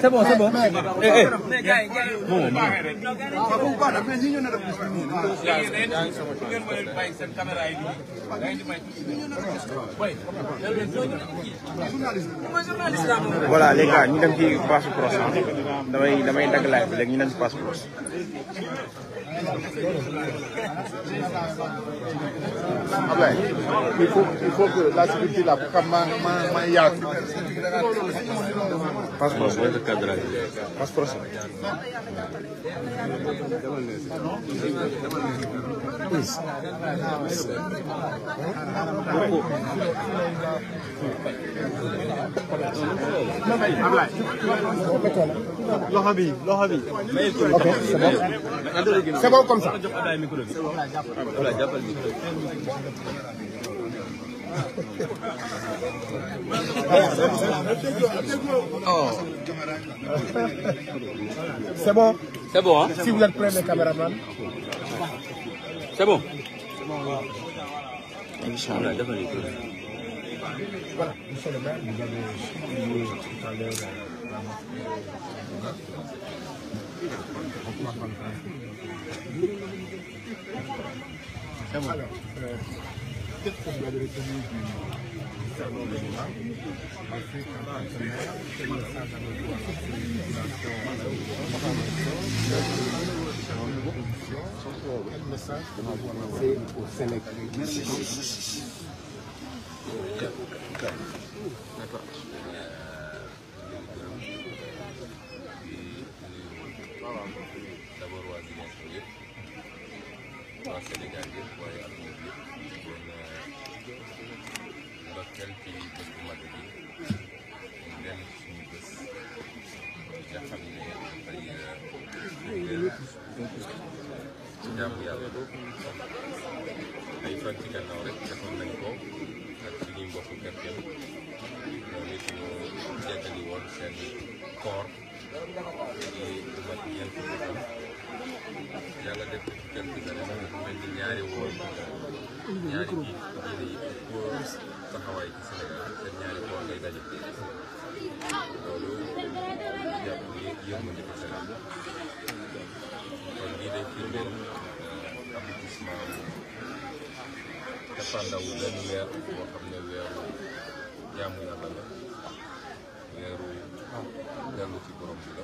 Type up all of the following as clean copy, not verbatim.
C'est bon, c'est bon. Voilà les gars, ñu dem ci passe proche damay dagg live bi léegi ñu dem ci passe proche. Ablaye, il faut que la sécurité là pour xam ma yaatu. Passe proche le cadrage. Passe proche. Loxo bi. Ok, c'est bon. C'est bon comme ça. C'est bon. C'est bon, hein? Si vous êtes prêts, les caméramans. C'est bon. Inch'Allah. Voilà, monsieur le maire, vous avez souligné tout à l'heure alors, qu'est-ce que vous avez retenu du serment de l'imam? Ensuite, en tant que maire, quel message avez-vous à lancer quel message avez-vous à lancer au Sénégal? D'abord waa Ziguinchor yëpp waa Sénégal yëpp waaye àdduna bi yëpp doon ndokkeel ci bés bu mag bi ñu dellu ci suñu bés nga xam ne dafay jaamu yàlla ay fan ci gannaaw rek defoon nañ ko ak suñuy mbokku kerkeen ñoom it ñu jeggali woon seen koor ci lu mat ñeenti fan yàlla def ci quelques années nag dafa mel ni ñaari woor ñaari kii diine yi pour taxawaay ci Sénégal seen ñaari koor ngay daje loolu jàpp ni yërmande ci Sénégal kon lii day firndeel aboutissement cappaandawu benn weer boo xam ne weeru jaamu yàlla la weeru dellu ci borom bi la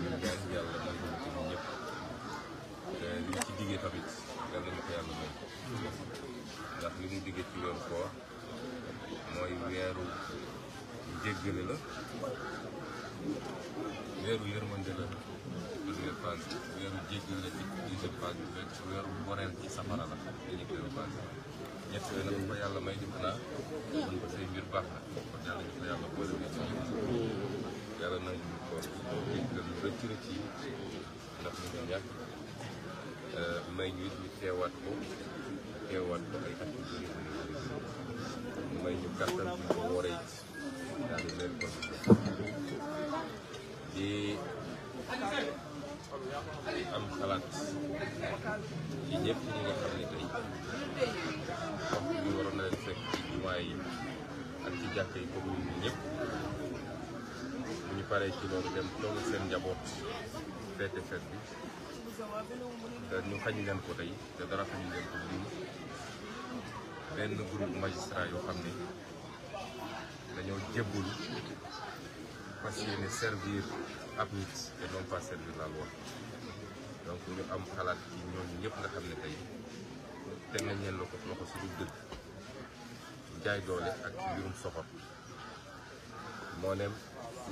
ñu ñaan yàlla nangu ci ñun ñëpp te li ñu ci diggee tamit yàlla na ko yàlla may ndax li mu diggee ci weeru koor mooy weeru jéggale la weeru yërmande la première phase weeru jéggale la ci deuxième phase bi weeru boreel ci safara la ñetteelu phase ñett yooyu nag ko yàlla may def naa mën ko say mbir baax na kon yàlla ñu ko yàlla boole na ci yàlla nangu ñu ko jéggal ñu rëcc rëcc yi ndax ñu ngi ñàkk may ñu it ñu teewaat ko ay at yu bëri may ñu kàttan bi ñu woore it daal di leen ko di am xalaat ci ñëpp ñi nga xam ne tey waxtu bi waroon na leen fekk ci jumaa yi ak ci jàkka yi comme ñun ñëpp bu ñu paree ci loolu dem toog seen njaboot feete feet bi te ñu xañ leen ko tey te dara xañ leen ko lii benn groupe magistrat yoo xam ne dañoo jébbul fas yéene servir ab nit et non pas servir la loi donc ñu am xalaat ci ñooñu ñëpp nga xam ne tey teg nañ leen loxo su dul dëgg jaay doole ak ci mbirum soxor moo ne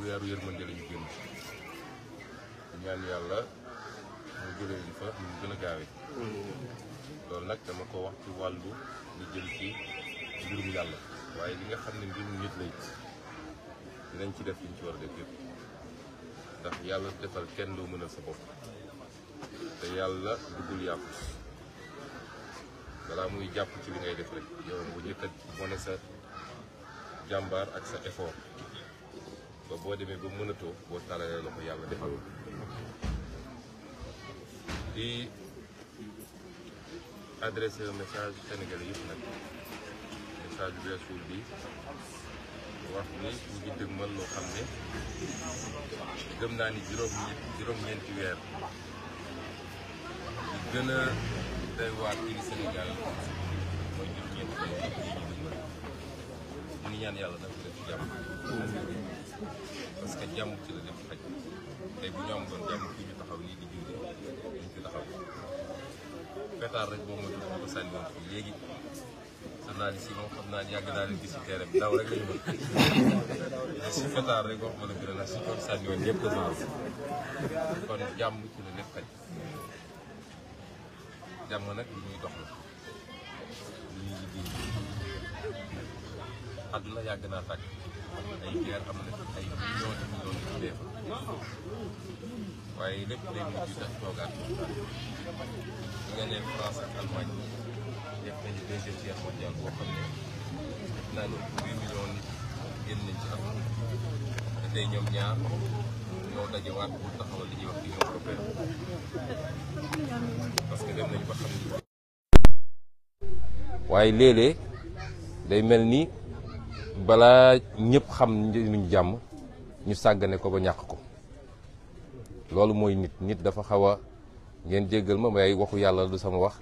weeru yërmande la ñu génn ñaan yàlla mu jëlee ñu fa ñu gën a gaawee loolu nag dama ko wax ci wàllu lu jëm ci mbirum yàlla waaye li nga xam ne mbirum nit lay dinañ ci def liñ ci war a def yëpp ndax yàlla defal kenn doo mënal sa bopp te yàlla duggul yàpp balaa muy jàpp ci li ngay def rek yow bu njëkk a wane sa jàmbaar ak sa effort ba boo demee ba mënatoo boo talalee la ko yàlla defal di adresser un message sénégalais yëpp nag message bu weesul bi wax ne mu ngi dëgmal loo xam ne gëm naa ni juróom-ñeenti weer li gën a doy waar ci Sénégal mooy juróom-ñeenti weer yi ñu dëgmal mu ngi ñaan yàlla nag def jàmm parce que jàmm ci la def xaj tey bu ñu amoon jàmm fii ñu taxaw nii di julli duñ fi taxaw pétard rek boo moytuwul ma ko sànni woon fii léegi journaliste yi moom xam naa yàgg naa leen gis ci terrain bi daw rek lañu mën si pétard rek wax ma la gën a si ko sànni woon yëpp la kon jàmm ci la lépp xaj jàmm nag li ñuy dox la li ñuy liggéey àdduna yàgg naa tàkk ay guerre am na ay millions de millions de dee waaye lépp day mujj tax toogaat nga ne France ak Allemagne def nañu deuxième guerre mondiale boo xam ne naa ne 8 millions nit génn nañ ci am te tey ñoom ñaar ñoo dajewaat pour taxawal li ñuy wax Union européenne parce que dem nañu ba xam ni. waaye léeg-léeg day mel ni balaa ñëpp xam njëriñu jàmm ñu sàggane ko ba ñàkk ko loolu mooy nit dafa xaw a ngeen jéggal ma may waxu yàlla du sama wax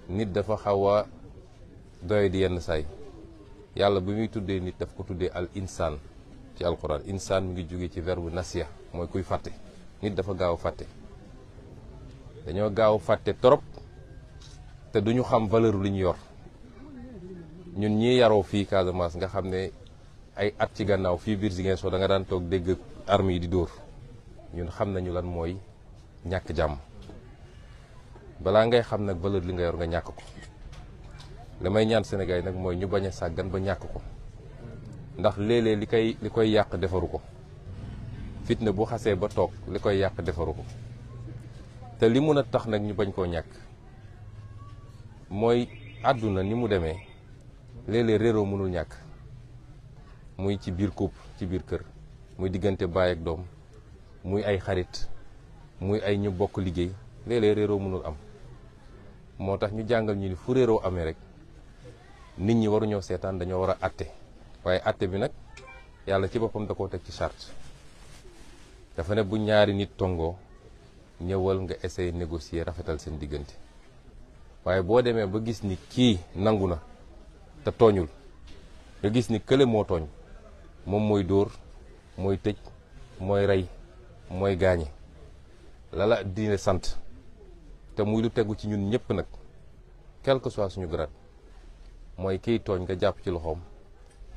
nit dafa xaw a doy di yenn saay yàlla bi muy tuddee nit daf ko tuddee al insaan ci alquran insaan mi ngi jóge ci verbe nasiya mooy kuy fàtte nit dafa gaaw a fàtte dañoo gaaw a fàtte trop te duñu xam valeur li ñu yor ñun ñii yaroo fii Casamance nga xam ne ay at ci gannaaw fii biir Ziguinchor da nga daan toog dégg armes yi di dóor ñun xam nañu lan mooy ñàkk jàmm balaa ngay xam nag valeur li nga yor nga ñàkk ko li may ñaan Sénégal yi nag mooy ñu bañ a sàggan ba ñàkk ko ndax léeg-léeg li koy yàq defaru ko fitna bu xasee ba toog li koy yàq defaru ko te li mun a tax nag ñu bañ koo ñàkk mooy àdduna ni mu demee léeg-léeg réeroo mënul ñàkk muy ci biir couple ci biir kër muy diggante baay ak doom muy ay xarit muy ay ñu bokk liggéey léeg-léeg réeroo mënul am moo tax ñu jàngal ñu ni fu réeroo amee rek nit ñi waruñoo seetaan dañoo war a atte waaye atte bi nag yàlla ci boppam da koo teg ci charte dafa ne bu ñaari nit tongoo ñëwal nga essayer négocier rafetal seen diggante waaye boo demee ba gis ni kii nangu na te tooñul nga gis ni kële moo tooñ moom mooy dóor mooy tëj mooy rey mooy gaañe lala diine sant te muy lu tegu ci ñun ñëpp nag quel que soit suñu grade mooy kiy tooñ nga jàpp ci loxoom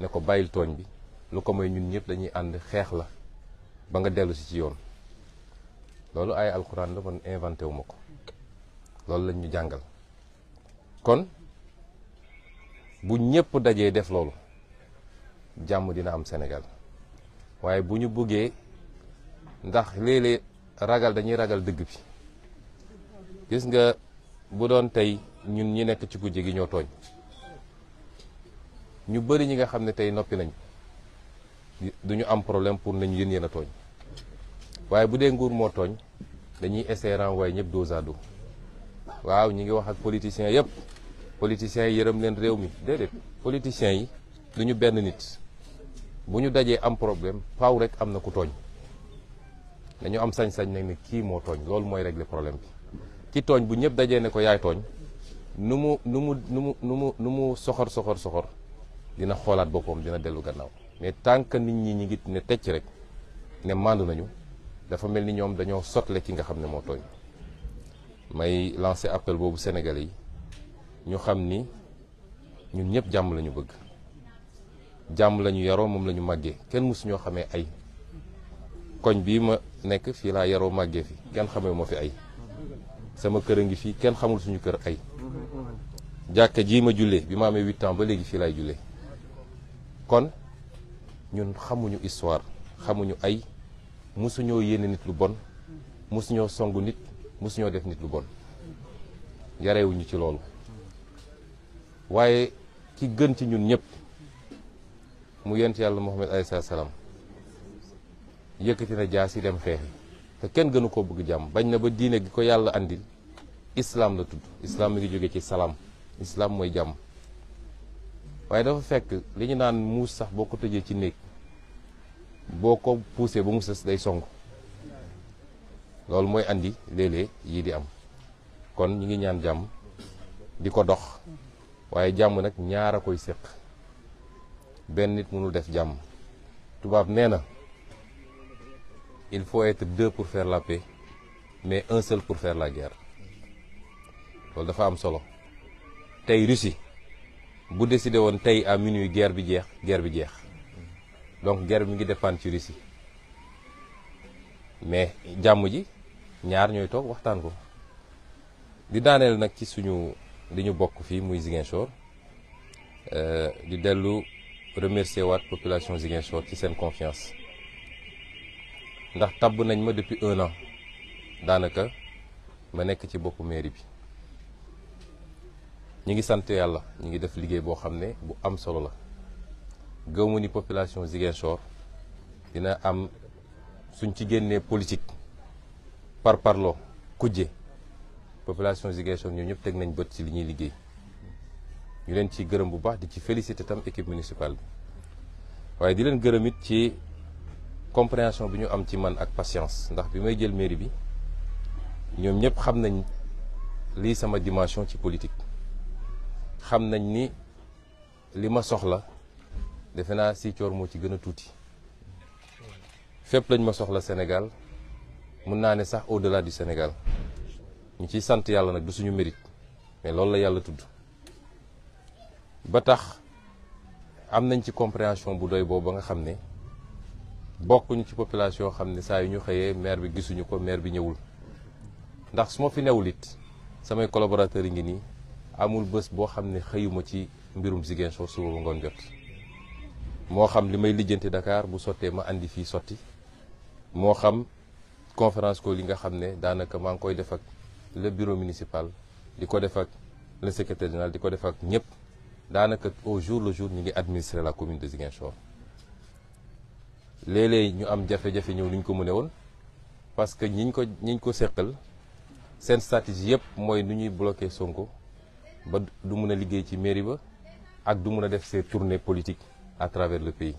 ne ko bàyyil tooñ bi lu ko may ñun ñëpp dañuy ànd xeex la ba nga dellu si ci yoon loolu ay alxuraan la man inventé wu ma ko loolu lañ ñu jàngal kon bu ñëpp dajee def loolu jàmm dina am Sénégal waaye bu ñu bëggee ndax léeg-léeg ragal dañuy ragal dëgg bi gis nga bu doon tey ñun ñi nekk ci kujje gi ñoo tooñ ñu bëri ñi nga xam ne tey noppi nañ duñu am problème pour nañu yéen a tooñ waaye bu dee nguur moo tooñ dañuy essayer renvoyer ñëpp dos à dos waaw ñi ngi wax ak politiciens yëpp politiciens yi yërëm leen réew mi déedéet politiciens yi duñu benn nit bu ñu dajee am problème faaw rek am na ku tooñ dañu am sañ-sañ nag ne kii moo tooñ loolu mooy régler problème bi ki tooñ bu ñëpp dajee ne ko yaay tooñ nu mu soxor dina xoolaat boppam dina dellu gannaaw mais tant que nit ñi ngi ne tecc rek ne màndu nañu dafa mel ni ñoom dañoo sotle ki nga xam ne moo tooñ may lancer appel boobu Sénégalais yi ñu xam ni ñun ñëpp jàmm la ñu bëgg jàmm la ñu yaroo moom la ñu màggee kenn mësu ñoo xamee ay koñ bii ma nekk fii laa yaroo màggee fi kenn xamee moo fi ay sama kër a ngi fii kenn xamul suñu kër ay jàkka jii ma jullee bi ma amee 8 ans ba léegi fii laay jullee kon ñun xamuñu histoire xamuñu ay mësuñoo yéene nit lu bon mësuñoo songu nit mësuñoo def nit lu bon yarewuñu ci loolu waaye ki gën ci ñun ñëpp mu yent yàlla Muhammad alayhi salaam yëkkati na jaas yi dem xeexi te kenn gënu koo bëgg jàmm bañ na ba diine gi ko yàlla andil islam la tudd islam mi ngi jóge ci salaam islam mooy jàmm waaye dafa fekk li ñu naan muus sax boo ko tëjee ci néeg boo ko poussé ba mu sës day song loolu mooy andi léeg-léeg yii di am kon ñi ngi ñaan jàmm di ko dox waaye jàmm nag ñaar a koy séq benn nit mënul def jàmm tubaab nee na il faut être deux pour faire la paix mais un seul pour faire la guerre loolu dafa am solo tey Russie bu décidé woon tey à minuit guerre bi jeex donc guerre bi mi ngi dépendre ci Russie mais jàmm ji ñaar ñooy toog waxtaan ko di daaneel nag ci suñu li ñu bokk fii muy Ziguinchor di dellu remercier waat population Ziguinchor ci seen confiance ndax tabb nañ ma depuis 1 an daanaka ma nekk ci boppu mairie bi ñi ngi sant yàlla ñi ngi def liggéey boo xam ne bu am solo la gëw ma ni population Ziguinchor dina am suñ ci génnee politique par parloo kujje population Ziguinchor ñoom ñëpp teg nañ bët ci li ñuy liggéey ñu leen ci gërëm bu baax di ci féliciter tam équipe municipale bi waaye di leen gërëm it ci compréhension bi ñu am ci man ak patience ndax bi may jël mairie bi ñoom ñëpp xam nañ lii sama dimension ci politique xam nañ ni li ma soxla defe naa Ziguinchor moo ci gën a tuuti fépp lañ ma soxla Sénégal mun naa ne sax au-delà du Sénégal ñu ciy sant yàlla nag du suñu mérite mais loolu la yàlla tudd ba tax am nañ ci compréhension bu doy boobu ba nga xam ne bokkuñu ci population xam ne saa yu ñu xëyee maire bi gisuñu ko maire bi ñëwul ndax su ma fi newul it samay collaborateurs yi ngi nii amul bés boo xam ne xëyuma ci mbirum Ziguinchor suba ba ngoon jot moo xam li may lijjanti Dakar bu sottee ma andi fii sotti moo xam conférence ko li nga xam ne daanaka maa ngi koy def ak le bureau municipal di ko def ak le secrétaire général di ko def ak ñëpp daanaka au jour le jour ñu ngi administrer la commune de Ziguinchor léeg-léeg ñu am jafe-jafe ñëw ni ñu ko mëne woon parce que ñiñ ko seqal seen stratégie yëpp mooy nu ñuy bloquer Sonko ba du mun a liggéey ci mairie ba ak du mun a def ses tournées politiques à travers le pays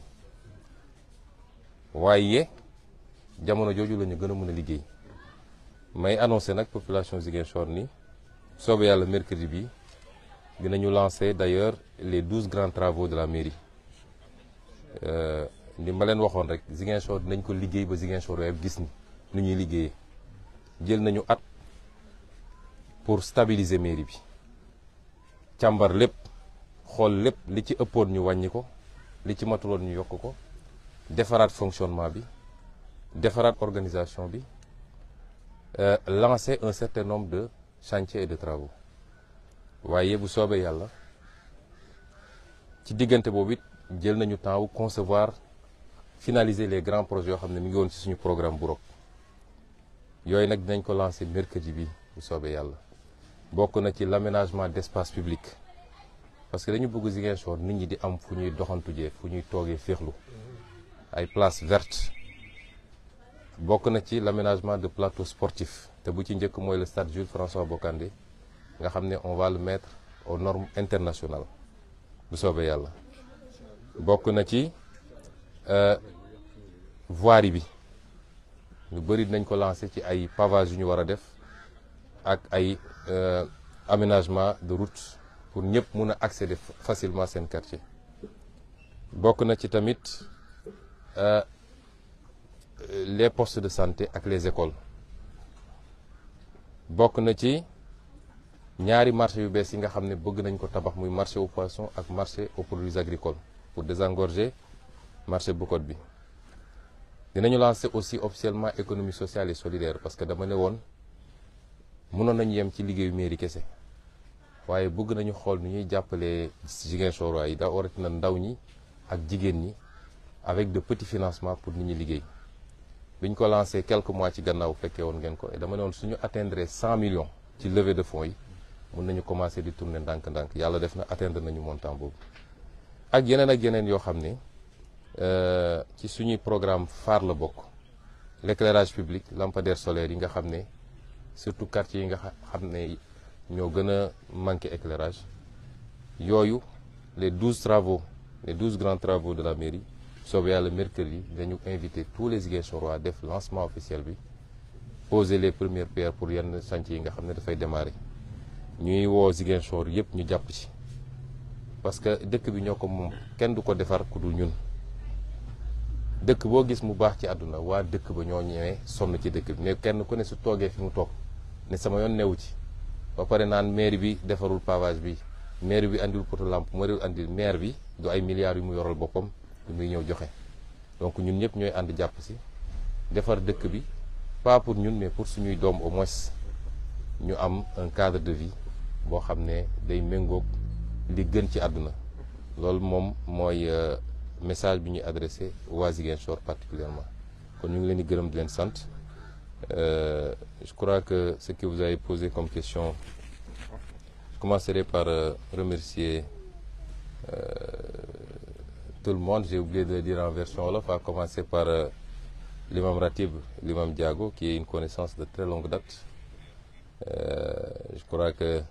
waaye jamono jooju la ñu gën a mën a liggéey may annoncé nag population Ziguinchor ni soobee yàlla mercredi bi dinañu lancer d'ailleurs les 12 grands travaux de la mairie li ma leen waxoon rek Ziguinchor dinañ ko liggéey ba Ziguinchor yëpp gis ni nu ñuy liggéeyee jël nañu at pour stabiliser mairie bi càmbar lépp xool lépp li ci ëppoon ñu wàññi ko li ci matuloon ñu yokk ko defaraat fonctionnement bi defaraat organisation bi lancer un certain nombre de chantiers et de travaux waaye bu soobee yàlla ci diggante boobu it jël nañu temps wu concevoir finaliser les grands projets yoo xam ne mi ngi woon ci suñu programme bu rok yooyu nag dinañ ko lancer mercredi bi bu soobee yàlla bokk na ci l'aménagement d'espace public parce que dañu bëgg Ziguinchor nit ñi di am fu ñuy doxantu jee fu ñuy toogee féexlu ay places vertes bokk na ci l'aménagement de plateaux sportifs te bu ci njëkk mooy le stade Jules François Bocandé nga xam ne on va le mettre aux normes internationales bu soobee yàlla bokk na ci voirie bi lu bëri dinañ ko lancer ci ay pavage yu ñu war a def ak ay aménagement de route pour ñëpp mun a accéder facilement seen quartier bokk na ci tamit les postes de santé ak les écoles bokk na ci ñaari marché yu bees yi nga xam ne bëgg nañ ko tabax muy marché aux poissons ak marché aux produits agricoles pour désengorger marché Boucotte bi dinañu lancer aussi officiellement économie sociale et solidaire parce que dama ne woon mënoon nañu yem ci liggéeyu mairie kese waaye bëgg nañu xool nu ñuy jàppalee Ziguinchor waay da waratina ndaw ñi ak jigéen ñi avec de petits financements pour nit ñi liggéey biñ ko lancé quelques mois ci gannaaw fekkee woon ngeen ko et dama ne woon suñu atteindre 100 millions ci levée de fonds yi mën nañu commencer di tourner ndànk-ndànk yàlla def na atteindre nañu montant boobu ak yeneen yoo xam ne ci suñuy programme phare la bokk l'éclairage public lampadaire solaire yi nga xam ne surtout quartier yi nga xam ne ñoo gën a manqué éclairage yooyu les 12 travaux, les 12 grands travaux de la mairie soobee yàlla mercredi dañu invité tous les Ziguinchorois à def lancement officiel bi poser les premières pierres pour yenn chantier yi nga xam ne dafay démarrer ñuy woo Ziguinchor yëpp ñu jàpp ci parce que dëkk bi ñoo ko moom kenn du ko defar ku dul ñun dëkk boo gis mu baax ci àdduna waa dëkk ba ñoo ñëwee sonn ci dëkk bi mais kenn ku ne su toogee fi mu toog ne sama yoon newu ci ba pare naan maire bi defarul pavage bi maire bi andil poto lampe maire andil maire bi du ay milliards yu mu yoral boppam yu muy ñëw joxe donc ñun ñëpp ñooy ànd jàpp si defar dëkk bi pas pour ñun mais pour suñuy doom au moins ñu am un cadre de vie boo xam ne day méngoog li gën ci àdduna loolu moom mooy message bi ñuy adressé waa Ziguinchor particulièrement kon ñu ngi leen di gërëm di leen sant je crois que ce que vous avez posé comme question je commencerai par remercier tout le monde. J'ai oublié de le dire en version wolof, à commencer par l'imam Ratib, l'imam Diago, qui est une connaissance de très longue date. Je crois que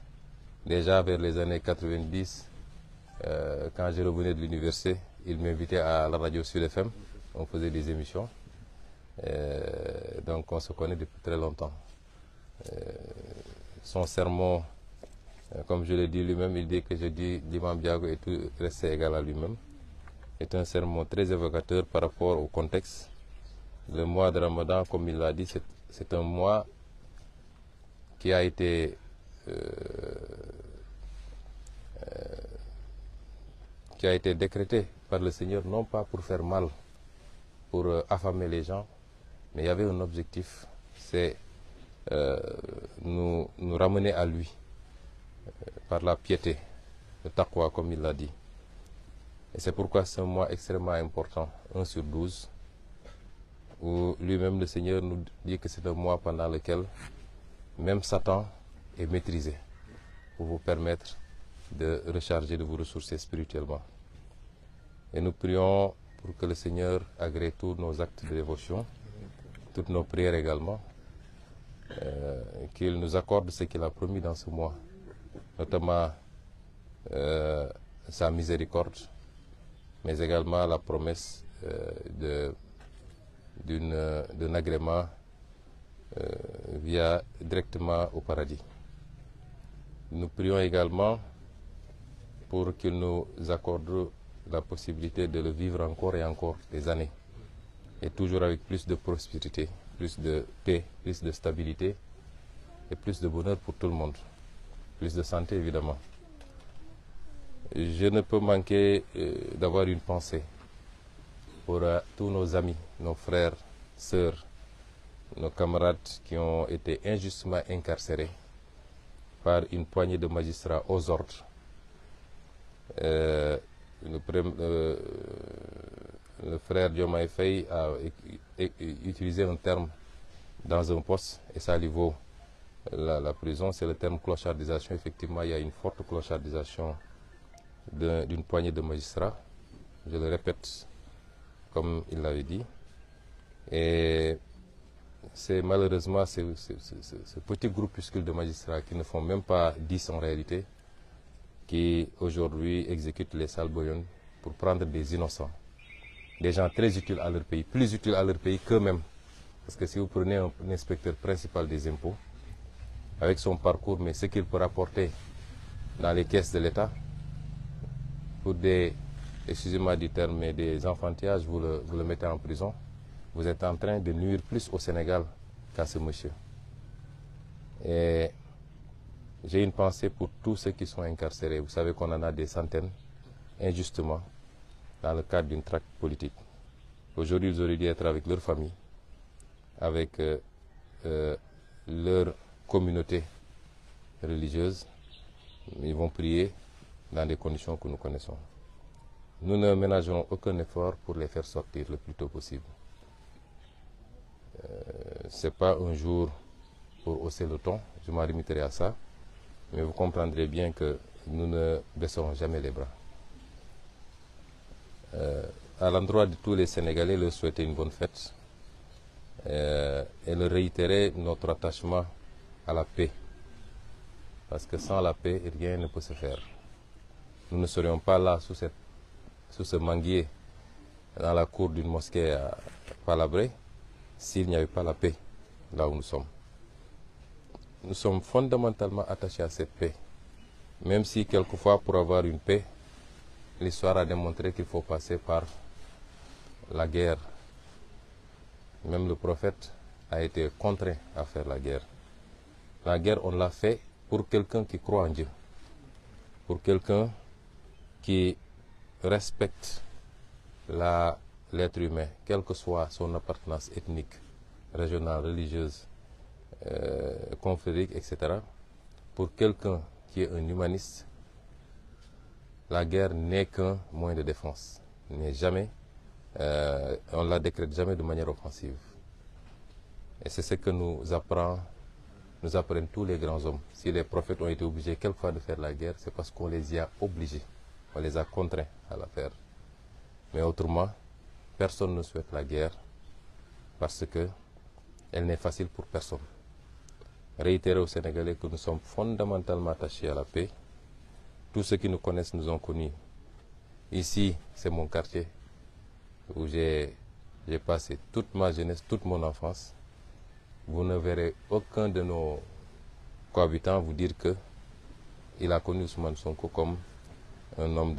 déjà vers les années 90, quand je revenais de l'université, il m'invitait à la radio Sud FM. On faisait des émissions. Donc on se connaît depuis très longtemps. Son sermon, comme je l'ai dit lui-même, il dit que je dis l'imam Diago est tout resté égal à lui-même. C'est un sermon très évocateur par rapport au contexte. Le mois de Ramadan, comme il l'a dit, c'est un mois qui a été décrété par le Seigneur, non pas pour faire mal, pour affamer les gens, mais il y avait un objectif, c'est nous ramener à lui par la piété, le taqwa, comme il l'a dit. Et c'est pourquoi c'est un mois extrêmement important, 1 sur 12, où lui-même le Seigneur nous dit que c'est un mois pendant lequel même Satan est maîtrisé pour vous permettre de recharger, de vous ressourcer spirituellement. Et nous prions pour que le Seigneur agrée tous nos actes de dévotion, toutes nos prières également, qu'il nous accorde ce qu'il a promis dans ce mois, notamment sa miséricorde, mais également la promesse d'un agrément directement au paradis. Nous prions également pour qu'il nous accorde la possibilité de le vivre encore et encore des années, et toujours avec plus de prospérité, plus de paix, plus de stabilité et plus de bonheur pour tout le monde, plus de santé évidemment. Je ne peux manquer d'avoir une pensée pour tous nos amis, nos frères, sœurs, nos camarades qui ont été injustement incarcérés par une poignée de magistrats aux ordres. Le frère Diomaye Faye a utilisé un terme dans un poste, et ça lui vaut la prison, c'est le terme clochardisation. Effectivement, il y a une forte clochardisation d'une poignée de magistrats, je le répète comme il l'avait dit, et c'est malheureusement ce petit groupuscule de magistrats qui ne font même pas 10 en réalité, qui aujourd'hui exécutent les salboyons pour prendre des innocents, des gens très utiles à leur pays, plus utiles à leur pays qu'eux-mêmes, parce que si vous prenez un inspecteur principal des impôts, avec son parcours, mais ce qu'il peut rapporter dans les caisses de l'État, pour des, excusez-moi du terme, mais des enfantillages, vous le mettez en prison, vous êtes en train de nuire plus au Sénégal qu'à ce monsieur. Et j'ai une pensée pour tous ceux qui sont incarcérés. Vous savez qu'on en a des centaines, injustement, dans le cadre d'une traque politique. Aujourd'hui, ils auraient dû être avec leur famille, avec leur communauté religieuse. Ils vont prier dans des conditions que nous connaissons. Nous ne ménagerons aucun effort pour les faire sortir le plus tôt possible. Ce n'est pas un jour pour hausser le ton, je m'en limiterai à ça, mais vous comprendrez bien que nous ne baisserons jamais les bras. À l'endroit de tous les Sénégalais, leur souhaiter une bonne fête et leur réitérer notre attachement à la paix. Parce que sans la paix, rien ne peut se faire. nous ne serions pas là sous ce manguier dans la cour d'une mosquée à Palabré s'il n'y avait pas la paix là où nous sommes. Nous sommes fondamentalement attachés à cette paix, même si quelquefois pour avoir une paix, l'histoire a démontré qu'il faut passer par la guerre. Même le prophète a été contraint à faire la guerre. La guerre, on l'a fait pour quelqu'un qui croit en Dieu, pour quelqu'un qui respecte l'être humain, quelle que soit son appartenance ethnique, régionale, religieuse, confrérique, etc. Pour quelqu'un qui est un humaniste, la guerre n'est qu'un moyen de défense, n'est jamais, on ne la décrète jamais de manière offensive. Et c'est ce que nous apprennent tous les grands hommes. Si les prophètes ont été obligés quelquefois de faire la guerre, c'est parce qu'on les y a obligés, on les a contraints à la faire. Mais autrement, personne ne souhaite la guerre parce qu'elle n'est facile pour personne. Réitérer aux Sénégalais que nous sommes fondamentalement attachés à la paix. Tous ceux qui nous connaissent nous ont connus. Ici, c'est mon quartier où j'ai passé toute ma jeunesse, toute mon enfance. Vous ne verrez aucun de nos cohabitants vous dire qu'il a connu Ousmane Sonko comme un homme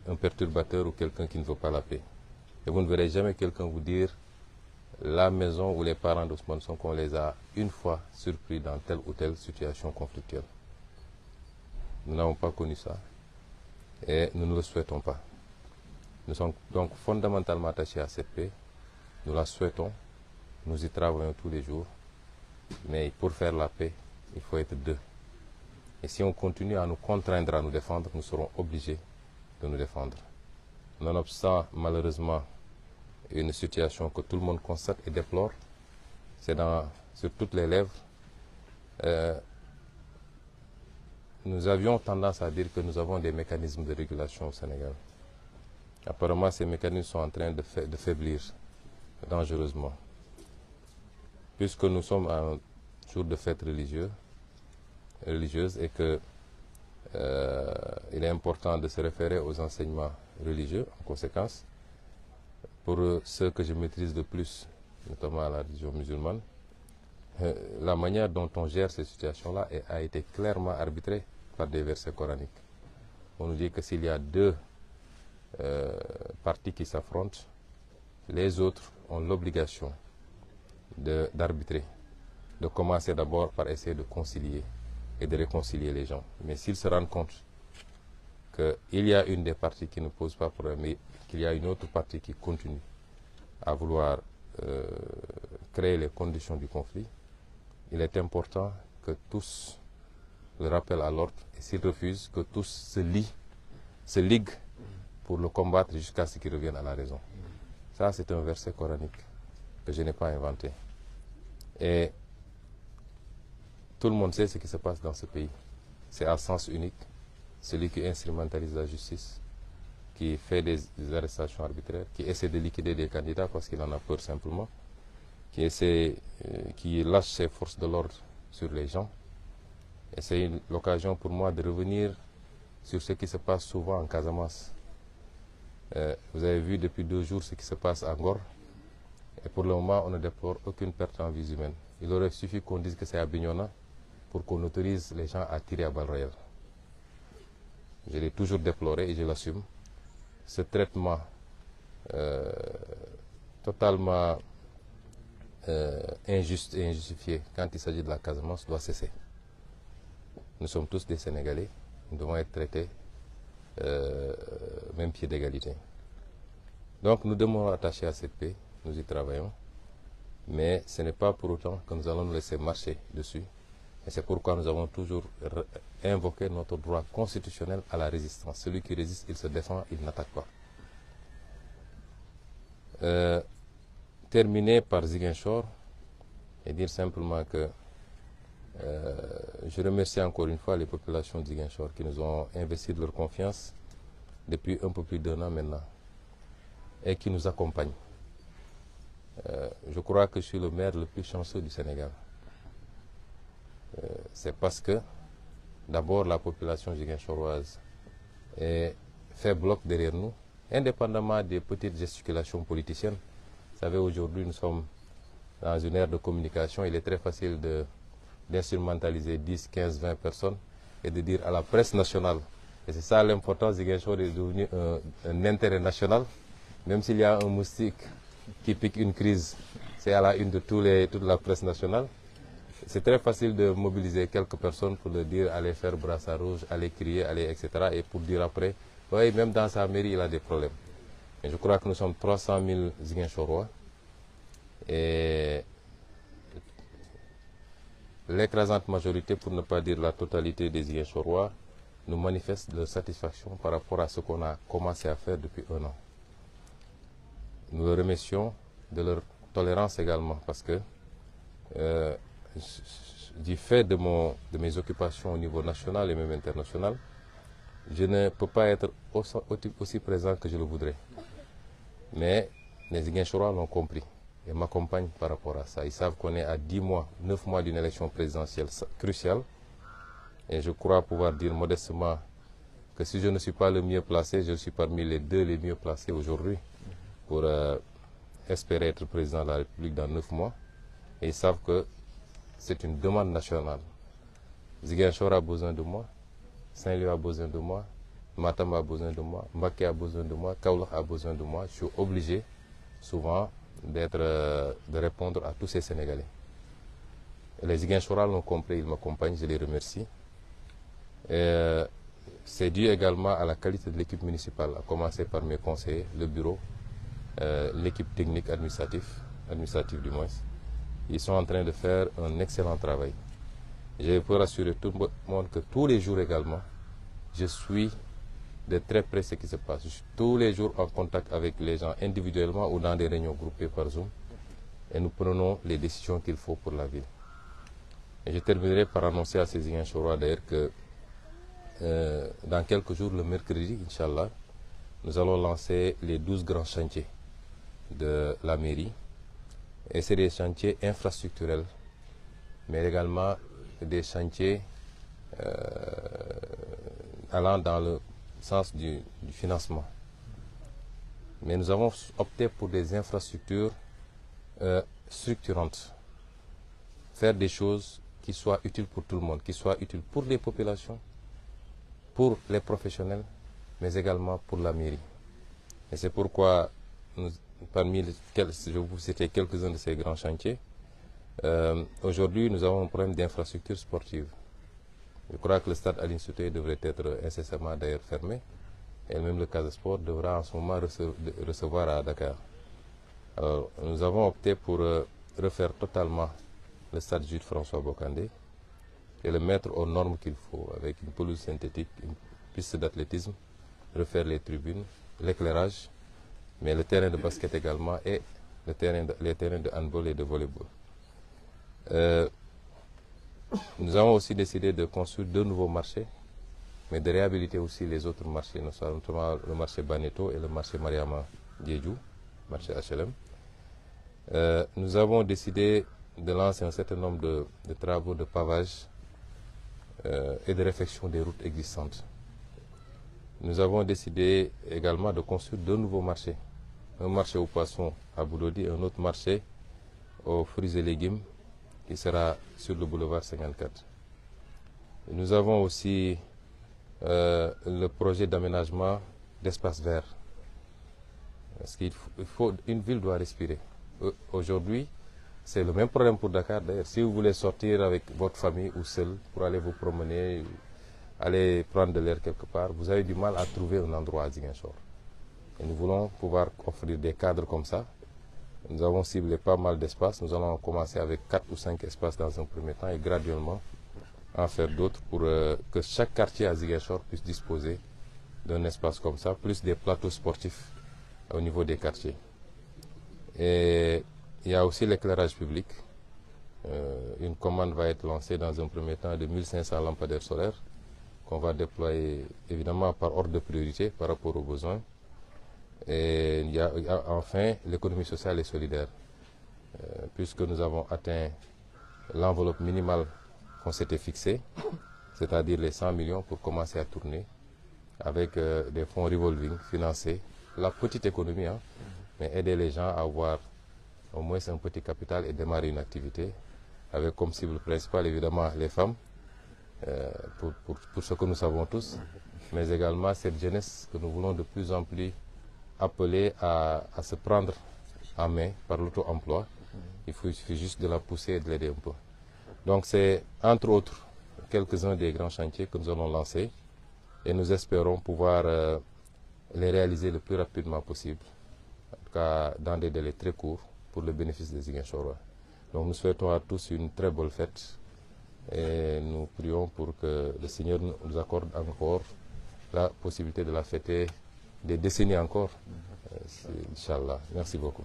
un perturbateur ou quelqu'un qui ne veut pas la paix. Et vous ne verrez jamais quelqu'un vous dire la maison où les parents d'Ousmane Sonko, on les a une fois surpris dans telle ou telle situation conflictuelle. Nous n'avons pas connu ça et nous ne le souhaitons pas. Nous sommes donc fondamentalement attachés à cette paix. Nous la souhaitons, nous y travaillons tous les jours, mais pour faire la paix, il faut être deux. Et si on continue à nous contraindre à nous défendre, nous serons obligés de nous défendre. Nonobstant, malheureusement, une situation que tout le monde constate et déplore, c'est sur toutes les lèvres. Nous avions tendance à dire que nous avons des mécanismes de régulation au Sénégal. Apparemment, ces mécanismes sont en train de faiblir dangereusement. Puisque nous sommes à un jour de fête religieuse et que il est important de se référer aux enseignements religieux en conséquence. Pour ceux que je maîtrise le plus, notamment à la religion musulmane, la manière dont on gère ces situations-là a été clairement arbitrée par des versets coraniques. On nous dit que s'il y a deux parties qui s'affrontent, les autres ont l'obligation d'arbitrer, de commencer d'abord par essayer de concilier et de réconcilier les gens. Mais s'ils se rendent compte qu'il y a une des parties qui ne pose pas problème, mais qu'il y a une autre partie qui continue à vouloir créer les conditions du conflit, il est important que tous le rappellent à l'ordre et s'ils refusent, que tous se liguent pour le combattre jusqu'à ce qu'ils reviennent à la raison. Ça, c'est un verset coranique que je n'ai pas inventé. Et tout le monde sait ce qui se passe dans ce pays. C'est à sens unique. Celui qui instrumentalise la justice, qui fait des arrestations arbitraires, qui essaie de liquider des candidats parce qu'il en a peur simplement, qui lâche ses forces de l'ordre sur les gens. Et c'est l'occasion pour moi de revenir sur ce qui se passe souvent en Casamance. Vous avez vu depuis 2 jours ce qui se passe à Ngor. Et pour le moment, on ne déplore aucune perte en vie humaine. Il aurait suffi qu'on dise que c'est à Bignona pour qu'on autorise les gens à tirer à balles réelles. Je l'ai toujours déploré et je l'assume. Ce traitement totalement injuste et injustifié quand il s'agit de la Casamance doit cesser. Nous sommes tous des Sénégalais, nous devons être traités même pied d'égalité. Donc nous demeurons attachés à cette paix, nous y travaillons, mais ce n'est pas pour autant que nous allons nous laisser marcher dessus. Et c'est pourquoi nous avons toujours invoqué notre droit constitutionnel à la résistance. Celui qui résiste, il se défend, il n'attaque pas. Terminer par Ziguinchor et dire simplement que je remercie encore une fois les populations de Ziguinchor qui nous ont investi de leur confiance depuis un peu plus d'1 an maintenant et qui nous accompagnent. Je crois que je suis le maire le plus chanceux du Sénégal. C'est parce que d'abord la population ziguinchoroise fait bloc derrière nous, indépendamment des petites gesticulations politiciennes. Vous savez, aujourd'hui, nous sommes dans une ère de communication. Il est très facile d'instrumentaliser 10, 15, 20 personnes et de dire à la presse nationale. Et c'est ça l'importance, Ziguinchor est devenu un intérêt national. Même s'il y a un moustique qui pique une crise, c'est à la une de toute la presse nationale. C'est très facile de mobiliser quelques personnes pour le dire, aller faire brassard rouge, aller crier, aller, etc. Et pour dire après, oui, même dans sa mairie, il a des problèmes. Et je crois que nous sommes 300 000 Ziguinchorois. Et l'écrasante majorité, pour ne pas dire la totalité des Ziguinchorois, nous manifestent leur satisfaction par rapport à ce qu'on a commencé à faire depuis 1 an. Nous les remercions de leur tolérance également, parce que du fait de mes occupations au niveau national et même international, je ne peux pas être aussi présent que je le voudrais. Mais les Ziguinchorois l'ont compris et m'accompagnent par rapport à ça. Ils savent qu'on est à 10 mois, 9 mois d'une élection présidentielle cruciale. Et je crois pouvoir dire modestement que si je ne suis pas le mieux placé, je suis parmi les 2 les mieux placés aujourd'hui pour espérer être président de la République dans 9 mois. Et ils savent que c'est une demande nationale. Ziguinchor a besoin de moi, Saint-Louis a besoin de moi, Matam a besoin de moi, Mbacké a besoin de moi, Kaolack a besoin de moi. Je suis obligé souvent de répondre à tous ces Sénégalais. Et les Ziguinchorois l'ont compris, ils m'accompagnent, je les remercie. C'est dû également à la qualité de l'équipe municipale, à commencer par mes conseillers, le bureau, l'équipe technique administrative du moins. Ils sont en train de faire un excellent travail. Je peux rassurer tout le monde que tous les jours également, je suis de très près ce qui se passe. Je suis tous les jours en contact avec les gens individuellement ou dans des réunions groupées par Zoom. Et nous prenons les décisions qu'il faut pour la ville. Et je terminerai par annoncer à ces Ziguinchorois d'ailleurs que dans quelques jours, le mercredi, Inch'Allah, nous allons lancer les 12 grands chantiers de la mairie. Et c'est des chantiers infrastructurels, mais également des chantiers allant dans le sens du financement. Mais nous avons opté pour des infrastructures structurantes. Faire des choses qui soient utiles pour tout le monde, qui soient utiles pour les populations, pour les professionnels, mais également pour la mairie. Et c'est pourquoi, parmi je vais vous citer quelques-uns de ces grands chantiers, aujourd'hui nous avons un problème d'infrastructure sportive. Je crois que le stade Aline Sitoé devrait être incessamment d'ailleurs fermé, et même le Casa Sport devra en ce moment recevoir à Dakar. Alors, nous avons opté pour refaire totalement le stade Jules François Bocandé et le mettre aux normes qu'il faut, avec une pelouse synthétique, une piste d'athlétisme, refaire les tribunes, l'éclairage, mais le terrain de basket également et les terrains de handball et de volleyball. Nous avons aussi décidé de construire 2 nouveaux marchés, mais de réhabiliter aussi les autres marchés, notamment le marché Baneto et le marché Mariama Diédhiou, marché HLM. Nous avons décidé de lancer un certain nombre de travaux de pavage et de réfection des routes existantes. Nous avons décidé également de construire 2 nouveaux marchés. Un marché aux poissons à Boulodi et un autre marché aux fruits et légumes qui sera sur le boulevard 54. Et nous avons aussi le projet d'aménagement d'espaces verts. Parce une ville doit respirer. Aujourd'hui, c'est le même problème pour Dakar d'ailleurs. Si vous voulez sortir avec votre famille ou seul pour aller vous promener, aller prendre de l'air quelque part, vous avez du mal à trouver un endroit à Ziguinchor. Et nous voulons pouvoir offrir des cadres comme ça. Nous avons ciblé pas mal d'espaces. Nous allons commencer avec 4 ou 5 espaces dans un premier temps et graduellement en faire d'autres pour que chaque quartier à Ziguinchor puisse disposer d'un espace comme ça, plus des plateaux sportifs au niveau des quartiers. Et il y a aussi l'éclairage public. Une commande va être lancée dans un premier temps de 1500 lampadaires solaires qu'on va déployer évidemment par ordre de priorité par rapport aux besoins. Et il y a enfin l'économie sociale et solidaire. Puisque nous avons atteint l'enveloppe minimale qu'on s'était fixée, c'est-à-dire les 100 millions pour commencer à tourner avec des fonds revolving, financer la petite économie, hein, mais aider les gens à avoir au moins un petit capital et démarrer une activité avec comme cible principale évidemment les femmes, pour ce que nous savons tous, mais également cette jeunesse que nous voulons de plus en plus appeler à se prendre en main par l'auto-emploi. Il suffit juste de la pousser et de l'aider un peu. Donc c'est entre autres quelques-uns des grands chantiers que nous allons lancer et nous espérons pouvoir les réaliser le plus rapidement possible, en tout cas dans des délais très courts pour le bénéfice des Ziguinchorois. Donc nous souhaitons à tous une très bonne fête et nous prions pour que le Seigneur nous accorde encore la possibilité de la fêter des décennies encore. Inch'Allah. Merci beaucoup.